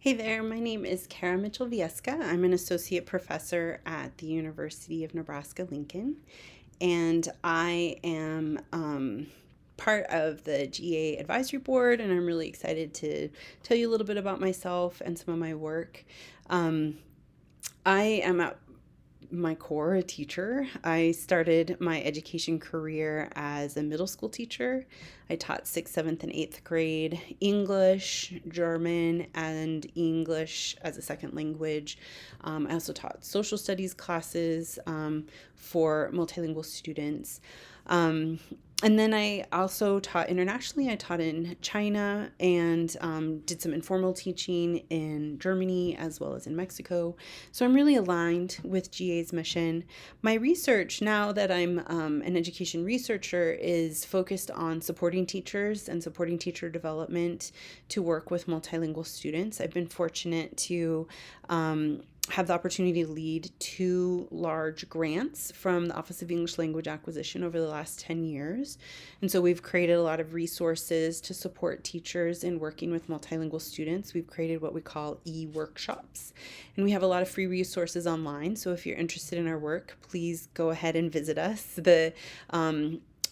Hey there, my name is Kara Mitchell Viesca. I'm an associate professor at the University of Nebraska-Lincoln, and I am part of the GEA advisory board, and I'm really excited to tell you a little bit about myself and some of my work. Um, I am at my core a teacher. I started my education career as a middle school teacher. I taught sixth, seventh, and eighth grade English, German, and English as a second language. I also taught social studies classes for multilingual students. Um, and then I also taught internationally. I taught in China and did some informal teaching in Germany as well as in Mexico. So I'm really aligned with GA's mission. My research, now that I'm an education researcher, is focused on supporting teachers and supporting teacher development to work with multilingual students. I've been fortunate to have the opportunity to lead two large grants from the Office of English Language Acquisition over the last 10 years. And so we've created a lot of resources to support teachers in working with multilingual students. We've created what we call e-workshops. And we have a lot of free resources online. So if you're interested in our work, please go ahead and visit us.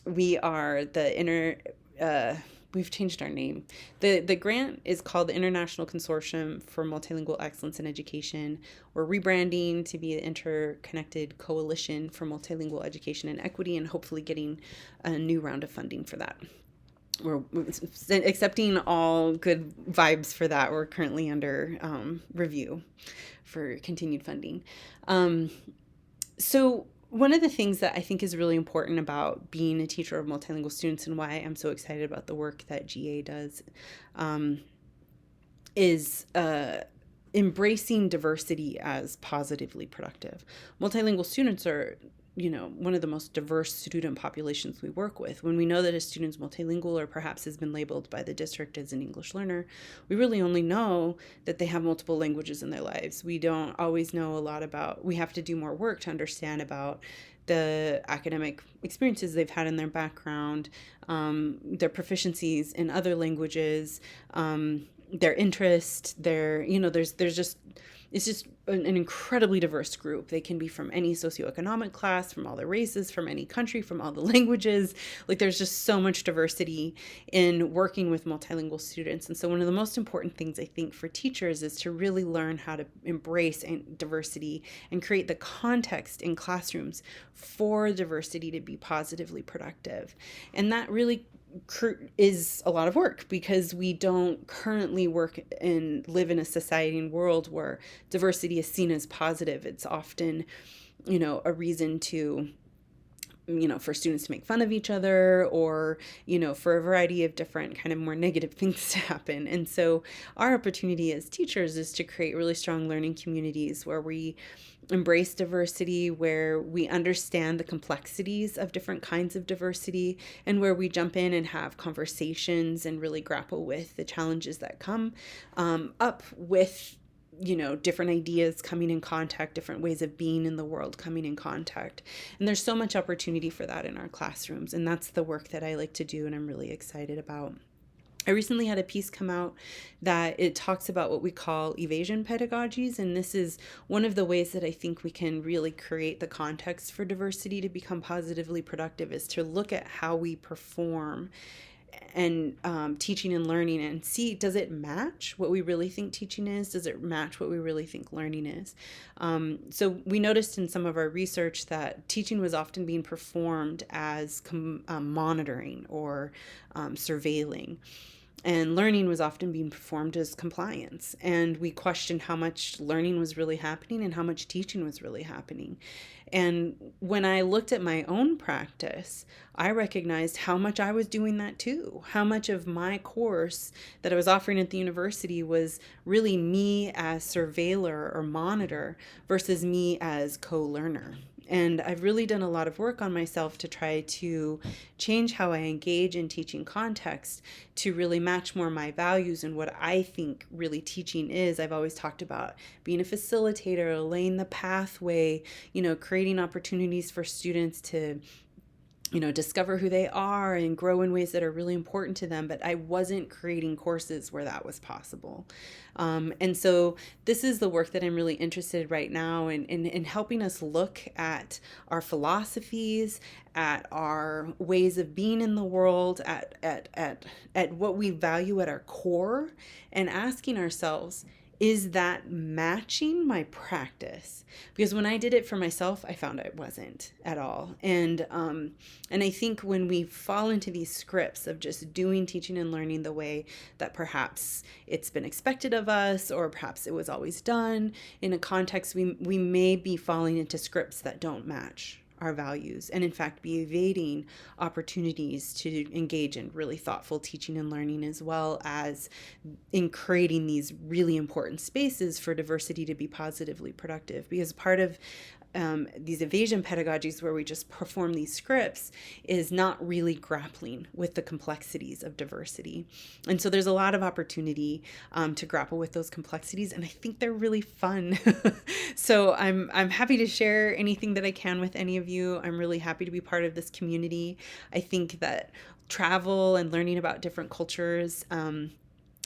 We are the we've changed our name. The grant is called the International Consortium for Multilingual Excellence in Education. We're rebranding to be the Interconnected Coalition for Multilingual Education and Equity, and hopefully getting a new round of funding for that. We're accepting all good vibes for that. We're currently under review for continued funding. So one of the things that I think is really important about being a teacher of multilingual students, and why I'm so excited about the work that GA does, is embracing diversity as positively productive. Multilingual students are, one of the most diverse student populations we work with. When we know that a student's multilingual or perhaps has been labeled by the district as an English learner, we really only know that they have multiple languages in their lives. We don't always know a lot about, we have to do more work to understand about the academic experiences they've had in their background, their proficiencies in other languages, their interest, it's just an incredibly diverse group. They can be from any socioeconomic class, from all the races, from any country, from all the languages. Like, there's just so much diversity in working with multilingual students. And so one of the most important things I think for teachers is to really learn how to embrace diversity and create the context in classrooms for diversity to be positively productive. And that really is a lot of work, because we don't currently work and live in a society and world where diversity is seen as positive. It's often, a reason to, for students to make fun of each other, or, for a variety of different kind of more negative things to happen. And so our opportunity as teachers is to create really strong learning communities where we embrace diversity, where we understand the complexities of different kinds of diversity, and where we jump in and have conversations and really grapple with the challenges that come up with different ideas coming in contact, different ways of being in the world coming in contact. And there's so much opportunity for that in our classrooms, and that's the work that I like to do and I'm really excited about. I recently had a piece come out that it talks about what we call Evasionpedagogies, and this is one of the ways that I think we can really create the context for diversity to become positively productive, is to look at how we perform and teaching and learning, and see, does it match what we really think teaching is? Does it match what we really think learning is? So we noticed in some of our research that teaching was often being performed as monitoring or surveilling, and learning was often being performed as compliance. And we questioned how much learning was really happening and how much teaching was really happening. And when I looked at my own practice, I recognized how much I was doing that too. How much of my course that I was offering at the university was really me as surveiller or monitor versus me as co-learner. And I've really done a lot of work on myself to try to change how I engage in teaching context to really match more my values and what I think really teaching is. I've always talked about being a facilitator, laying the pathway, creating opportunities for students to discover who they are and grow in ways that are really important to them. But I wasn't creating courses where that was possible. And so this is the work that I'm really interested right now in helping us look at our philosophies, at our ways of being in the world, at what we value at our core, and asking ourselves, is that matching my practice? Because when I did it for myself, I found it wasn't at all. And I think when we fall into these scripts of just doing teaching and learning the way that perhaps it's been expected of us, or perhaps it was always done in a context, we may be falling into scripts that don't match our values, and in fact be evading opportunities to engage in really thoughtful teaching and learning, as well as in creating these really important spaces for diversity to be positively productive. Because part of these evasion pedagogies where we just perform these scripts is not really grappling with the complexities of diversity. And so there's a lot of opportunity to grapple with those complexities, and I think they're really fun. So I'm happy to share anything that I can with any of you. I'm really happy to be part of this community. I think that travel and learning about different cultures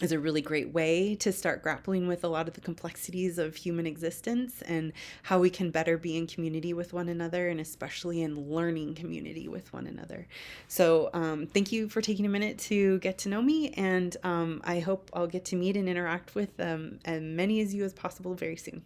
is a really great way to start grappling with a lot of the complexities of human existence and how we can better be in community with one another, and especially in learning community with one another. So thank you for taking a minute to get to know me, and I hope I'll get to meet and interact with as many of you as possible very soon.